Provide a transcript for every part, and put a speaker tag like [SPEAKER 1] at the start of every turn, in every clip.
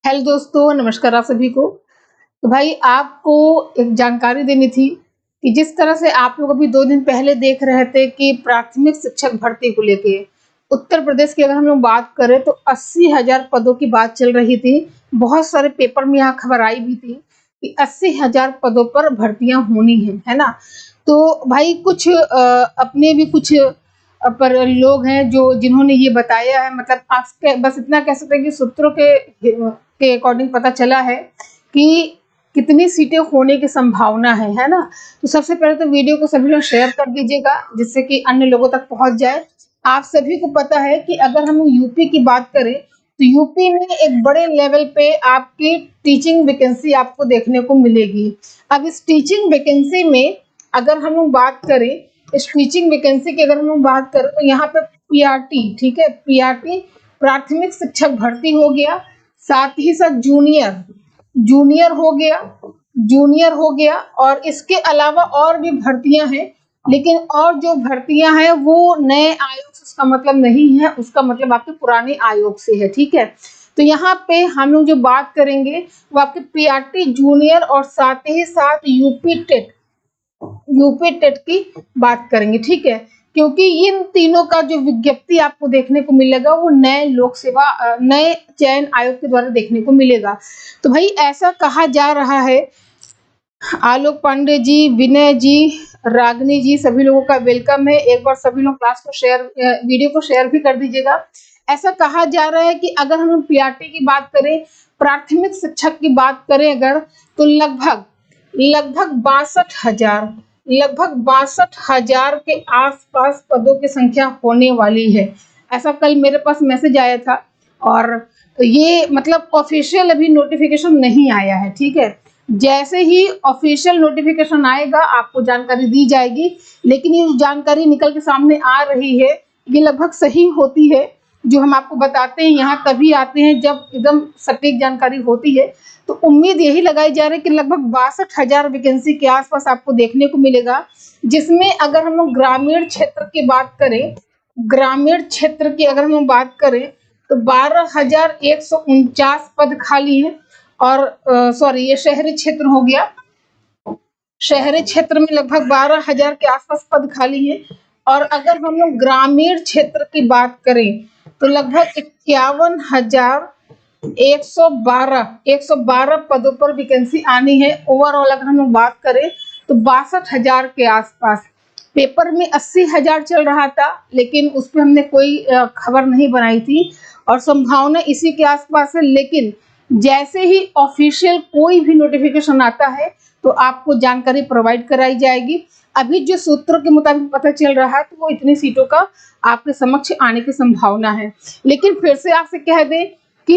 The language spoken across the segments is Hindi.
[SPEAKER 1] हेलो दोस्तों, नमस्कार आप सभी को। तो भाई आपको एक जानकारी देनी थी कि जिस तरह से आप लोग अभी 2 दिन पहले देख रहे थे कि प्राथमिक शिक्षक भर्ती को लेके उत्तर प्रदेश की अगर हम लोग बात करें तो 80,000 पदों की बात चल रही थी। बहुत सारे पेपर में यहाँ खबर आई भी थी कि 80,000 पदों पर भर्तियां होनी है ना। तो भाई कुछ अपने भी कुछ पर लोग हैं जो जिन्होंने ये बताया है, मतलब आप बस इतना कह सकते हैं कि सूत्रों के अकॉर्डिंग पता चला है कि कितनी सीटें होने की संभावना है ना। तो सबसे पहले तो वीडियो को सभी लोग शेयर कर दीजिएगा जिससे कि अन्य लोगों तक पहुंच जाए। आप सभी को पता है कि अगर हम यूपी की बात करें तो यूपी में एक बड़े लेवल पे आपकी टीचिंग वैकेंसी आपको देखने को मिलेगी। अब इस टीचिंग वैकेंसी में अगर हम लोग बात करें, इस टीचिंग वैकेंसी की अगर हम लोग बात करें तो यहाँ पे पीआरटी, ठीक है, पीआरटी प्राथमिक शिक्षक भर्ती हो गया, साथ ही साथ जूनियर जूनियर हो गया जूनियर हो गया और इसके अलावा और भी भर्तियां हैं। लेकिन और जो भर्तियां हैं वो नए आयोग से, उसका मतलब नहीं है, उसका मतलब आपके पुराने आयोग से है, ठीक है। तो यहाँ पे हम लोग जो बात करेंगे वो आपके पीआरटी जूनियर और साथ ही साथ यूपी टेट की बात करेंगे, ठीक है। क्योंकि इन तीनों का जो विज्ञप्ति आपको देखने को मिलेगा वो नए लोक सेवा नए चयन आयोग के द्वारा देखने को मिलेगा। तो भाई ऐसा कहा जा रहा है, आलोक पांडे जी, विनय जी, रागनी जी, सभी लोगों का वेलकम है। एक बार सभी लोग क्लास को शेयर, वीडियो को शेयर भी कर दीजिएगा। ऐसा कहा जा रहा है कि अगर हम पीआरटी की बात करें, प्राथमिक शिक्षक की बात करें अगर, तो लगभग लगभग 62,000 के आसपास पदों की संख्या होने वाली है। ऐसा कल मेरे पास मैसेज आया था और ये मतलब ऑफिशियल अभी नोटिफिकेशन नहीं आया है, ठीक है। जैसे ही ऑफिशियल नोटिफिकेशन आएगा आपको जानकारी दी जाएगी। लेकिन ये जानकारी निकल के सामने आ रही है, ये लगभग सही होती है। जो हम आपको बताते हैं यहाँ तभी आते हैं जब एकदम सटीक जानकारी होती है। तो उम्मीद यही लगाई जा रही है कि लगभग 62,000 वैकेंसी के आसपास आपको देखने को मिलेगा। जिसमें अगर हम लोग ग्रामीण क्षेत्र की बात करें, ग्रामीण क्षेत्र की अगर हम बात करें तो 12,149 पद खाली है। और सॉरी, ये शहरी क्षेत्र हो गया। शहरी क्षेत्र में लगभग 12,000 के आसपास पद खाली है। और अगर हम लोग ग्रामीण क्षेत्र की बात करें तो लगभग 51,112 पदों पर वैकेंसी आनी है। ओवरऑल अगर हम लोग बात करें तो 62,000 के आसपास। पेपर में 80,000 चल रहा था लेकिन उस पर हमने कोई खबर नहीं बनाई थी और संभावना इसी के आसपास है। लेकिन जैसे ही ऑफिशियल कोई भी नोटिफिकेशन आता है तो आपको जानकारी प्रोवाइड कराई जाएगी। अभी जो सूत्रों के मुताबिक पता चल रहा है तो वो इतनी सीटों का आपके समक्ष आने की संभावना है। लेकिन फिर से आपसे कह दें कि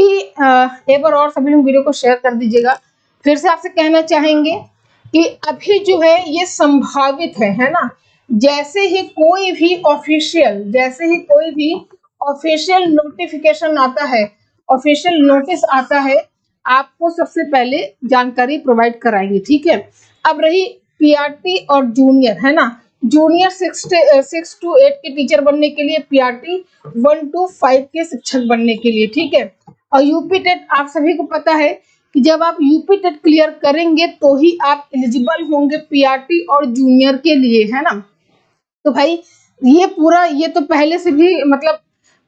[SPEAKER 1] एक बार और सभी लोग वीडियो को शेयर कर दीजिएगा। फिर से आपसे कहना चाहेंगे कि अभी जो है ये संभावित है ना। जैसे ही कोई भी ऑफिशियल नोटिफिकेशन आता है, ऑफिशियल नोटिस आता है, आपको सबसे पहले जानकारी प्रोवाइड कराएंगे, ठीक है। अब रही पीआरटी और जूनियर, है ना। जूनियर 6 to 8 के टीचर बनने के लिए, पीआरटी 1 to 5 के शिक्षक बनने के लिए, ठीक है। और यूपी टेट आप सभी को पता है कि जब आप यूपी टेट क्लियर करेंगे तो ही आप एलिजिबल होंगे पीआरटी और जूनियर के लिए, है ना। तो भाई ये तो पहले से भी मतलब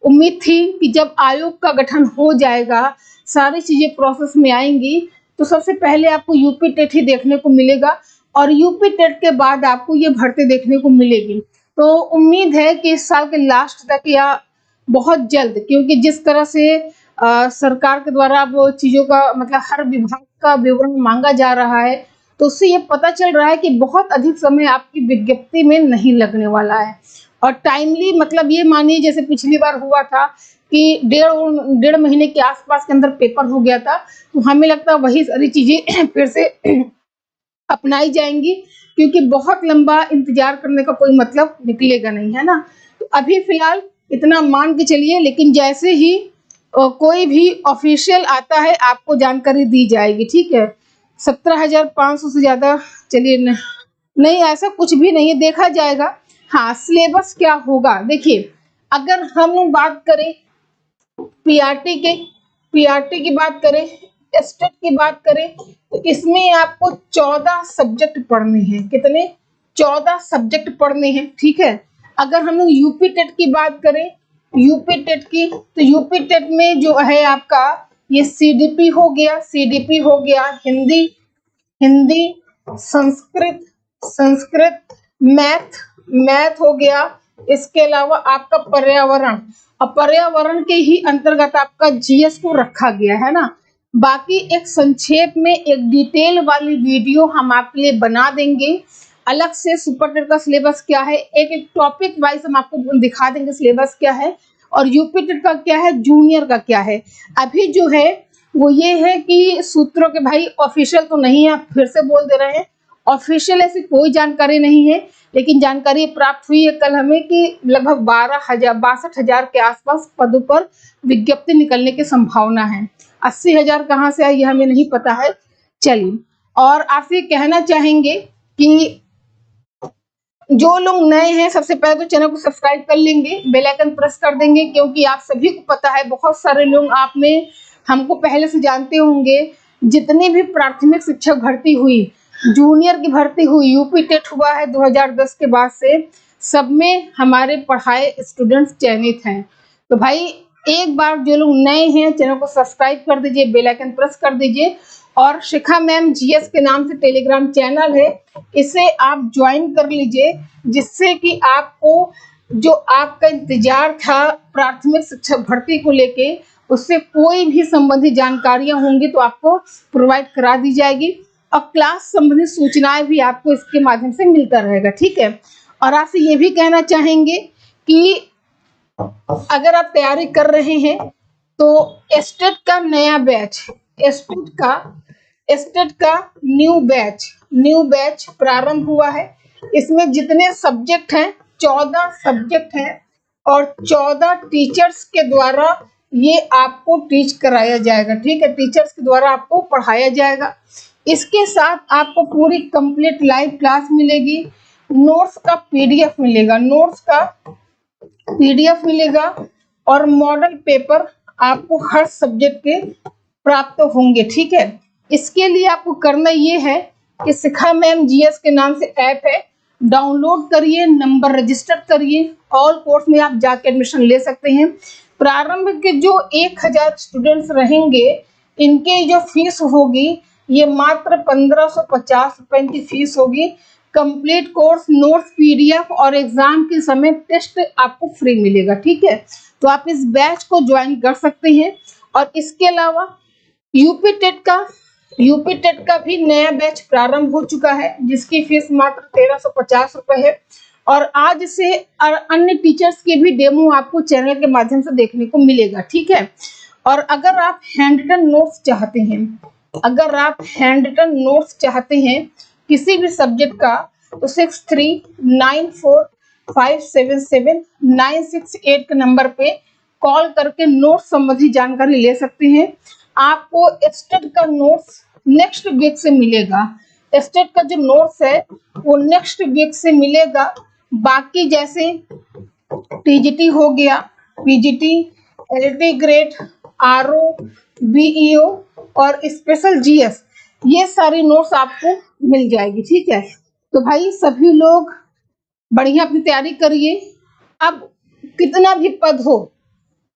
[SPEAKER 1] उम्मीद थी कि जब आयोग का गठन हो जाएगा, सारी चीजें प्रोसेस में आएंगी, तो सबसे पहले आपको यूपी टेट ही देखने को मिलेगा और यूपी टेट के बाद आपको ये भर्ती देखने को मिलेगी। तो उम्मीद है कि इस साल के लास्ट तक या बहुत जल्द, क्योंकि जिस तरह से सरकार के द्वारा वो चीजों का मतलब हर विभाग का विवरण मांगा जा रहा है, तो उससे ये पता चल रहा है कि बहुत अधिक समय आपकी विज्ञप्ति में नहीं लगने वाला है। और टाइमली मतलब ये मानिए जैसे पिछली बार हुआ था कि डेढ़ महीने के आसपास के अंदर पेपर हो गया था, तो हमें लगता है वही सारी चीजें फिर से अपनाई जाएंगी, क्योंकि बहुत लंबा इंतजार करने का कोई मतलब निकलेगा नहीं, है ना। तो अभी फिलहाल इतना मान के चलिए, लेकिन जैसे ही कोई भी ऑफिशियल आता है आपको जानकारी दी जाएगी, ठीक है। 17,500 से ज्यादा चलिए नहीं, ऐसा कुछ भी नहीं है, देखा जाएगा। हाँ, सिलेबस क्या होगा देखिए, अगर हम बात करें पीआरटी के पीआरटी की बात करें, एस्टेट की बात करें, तो इसमें आपको 14 सब्जेक्ट पढ़ने हैं। कितने? 14 सब्जेक्ट पढ़ने हैं, ठीक है। अगर हम लोग यूपी टेट की बात करें, यूपी टेट की, तो यूपी टेट में जो है आपका ये सीडीपी हो गया, सीडीपी हो गया, हिंदी, हिंदी, संस्कृत, संस्कृत, मैथ, मैथ हो गया। इसके अलावा आपका पर्यावरण, और पर्यावरण के ही अंतर्गत आपका जीएस को रखा गया है ना। बाकी एक संक्षेप में एक डिटेल वाली वीडियो हम आपके लिए बना देंगे, अलग से सुपर टेट का सिलेबस क्या है, एक एक टॉपिक वाइज हम आपको दिखा देंगे सिलेबस क्या है, और यूपी टेट का क्या है, जूनियर का क्या है। अभी जो है वो ये है कि सूत्रों के भाई ऑफिशियल तो नहीं है, आप फिर से बोल दे रहे हैं, ऑफिशियल ऐसी कोई जानकारी नहीं है, लेकिन जानकारी प्राप्त हुई है कल हमें कि लगभग 62,000 के आसपास पदों पर विज्ञप्ति निकलने की संभावना है। 80,000 कहाँ से आई ये हमें नहीं पता है। चलिए, और आपसे कहना चाहेंगे कि जो लोग नए हैं सबसे पहले तो चैनल को सब्सक्राइब कर लेंगे, बेल आइकन प्रेस कर देंगे, क्योंकि आप सभी को पता है बहुत सारे लोग आप में हमको पहले से जानते होंगे। जितनी भी प्राथमिक शिक्षक भर्ती हुई, जूनियर की भर्ती हुई, यूपी टेट हुआ है 2010 के बाद से, सब में हमारे पढ़ाए स्टूडेंट्स चयनित हैं। तो भाई एक बार जो लोग नए हैं चैनल को सब्सक्राइब कर दीजिए, बेल आइकन प्रेस कर दीजिए, और शिखा मैम जीएस के नाम से टेलीग्राम चैनल है, इसे आप ज्वाइन कर लीजिए, जिससे कि आपको जो आपका इंतजार था प्राथमिक शिक्षक भर्ती को लेके, उससे कोई भी संबंधित जानकारियां होंगी तो आपको प्रोवाइड करा दी जाएगी, और क्लास संबंधित सूचनाएं भी आपको इसके माध्यम से मिलता रहेगा, ठीक है। और आपसे ये भी कहना चाहेंगे कि अगर आप तैयारी कर रहे हैं तो एस्टेट का नया बैच, एस्टेट का न्यू बैच प्रारंभ हुआ है। इसमें जितने सब्जेक्ट हैं 14 सब्जेक्ट हैं, और 14 टीचर्स के द्वारा ये आपको टीच कराया जाएगा, ठीक है। टीचर्स के द्वारा आपको पढ़ाया जाएगा। इसके साथ आपको पूरी कंप्लीट लाइव क्लास मिलेगी, नोट्स का पीडीएफ मिलेगा, और मॉडल पेपर आपको हर सब्जेक्ट के प्राप्त होंगे, ठीक है। इसके लिए आपको करना ये है कि शिखा मैम जीएस के नाम से ऐप है, डाउनलोड करिए, नंबर रजिस्टर करिए, ऑल कोर्स में आप जाके एडमिशन ले सकते हैं। प्रारंभ के जो 1000 स्टूडेंट्स रहेंगे, इनके जो फीस होगी ये मात्र 1550 रुपए की फीस होगी। कंप्लीट कोर्स, नोट्स, पीडीएफ और एग्जाम के समय टेस्ट आपको फ्री मिलेगा, ठीक है। तो आप इस बैच को ज्वाइन कर सकते हैं। और इसके अलावा यूपी टेट का भी नया बैच प्रारंभ हो चुका है, जिसकी फीस मात्र 1350 रुपए है, और आज से अन्य टीचर्स के भी डेमो आपको चैनल के माध्यम से देखने को मिलेगा, ठीक है। और अगर आप हैंड रिटन नोट्स चाहते हैं किसी भी सब्जेक्ट का, तो 6394577968 के नंबर पे कॉल करके नोट्स संबंधी जानकारी ले सकते हैं। आपको एस्टेट का नोट्स नेक्स्ट वीक से मिलेगा, एस्टेट का जो नोट्स है वो नेक्स्ट वीक से मिलेगा। बाकी जैसे टीजीटी हो गया, PGT, LT grade, RO, BEO और स्पेशल जीएस, ये सारी नोट्स आपको मिल जाएगी, ठीक है। तो भाई सभी लोग बढ़िया अपनी तैयारी करिए। अब कितना भी पद हो,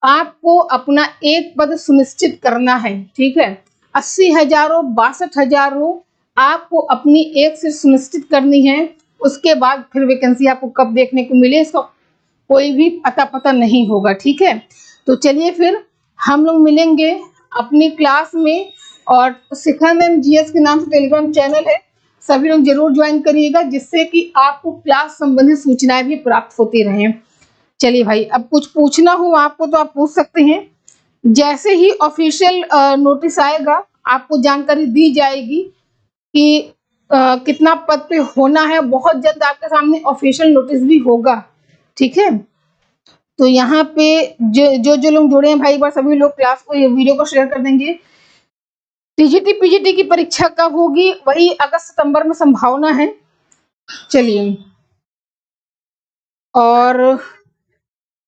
[SPEAKER 1] आपको अपना एक पद सुनिश्चित करना है, ठीक है। 80,000 हो, 62,000 हो, आपको अपनी एक से सुनिश्चित करनी है। उसके बाद फिर वैकेंसी आपको कब देखने को मिले इसका कोई भी पता नहीं होगा, ठीक है। तो चलिए फिर हम लोग मिलेंगे अपनी क्लास में, और शिखा मैम जीएस के नाम से टेलीग्राम चैनल है, सभी लोग जरूर ज्वाइन करिएगा, जिससे कि आपको क्लास संबंधित सूचनाएं भी प्राप्त होती रहें। चलिए भाई, अब कुछ पूछना हो आपको तो आप पूछ सकते हैं। जैसे ही ऑफिशियल नोटिस आएगा आपको जानकारी दी जाएगी कि कितना पद पे होना है। बहुत जल्द आपके सामने ऑफिशियल नोटिस भी होगा, ठीक है। तो यहाँ पे जो लोग जुड़े हैं भाई, एक बार सभी लोग क्लास को, ये वीडियो को शेयर कर देंगे। टीजीटी पीजीटी की परीक्षा कब होगी? वही अगस्त सितंबर में संभावना है। चलिए, और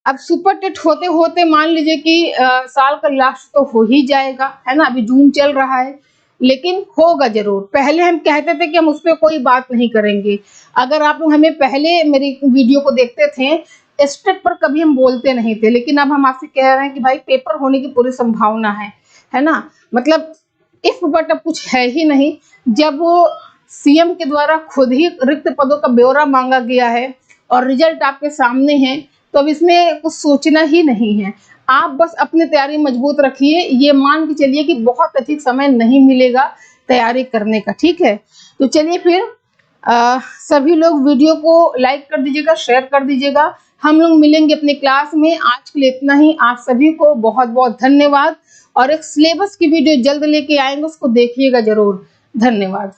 [SPEAKER 1] अब सुपर टेट होते होते मान लीजिए कि साल का लास्ट तो हो ही जाएगा, है ना, अभी जून चल रहा है, लेकिन होगा जरूर। पहले हम कहते थे कि हम उस पर कोई बात नहीं करेंगे। अगर आप लोग हमें पहले मेरी वीडियो को देखते थे, स्टेट पर कभी हम बोलते नहीं थे, लेकिन अब हम आपसे कह रहे हैं कि भाई पेपर होने की पूरी संभावना है ना। मतलब इफ बट अब कुछ है ही नहीं। जब वो सीएम के द्वारा खुद ही रिक्त पदों का ब्यौरा मांगा गया है और रिजल्ट आपके सामने है, तो अब इसमें कुछ सोचना ही नहीं है। आप बस अपनी तैयारी मजबूत रखिए, ये मान के चलिए कि बहुत अधिक समय नहीं मिलेगा तैयारी करने का, ठीक है। तो चलिए फिर सभी लोग वीडियो को लाइक कर दीजिएगा, शेयर कर दीजिएगा। हम लोग मिलेंगे अपनी क्लास में। आज के लिए इतना ही। आप सभी को बहुत बहुत धन्यवाद, और एक सिलेबस की वीडियो जल्द लेके आएंगे, उसको देखिएगा जरूर। धन्यवाद।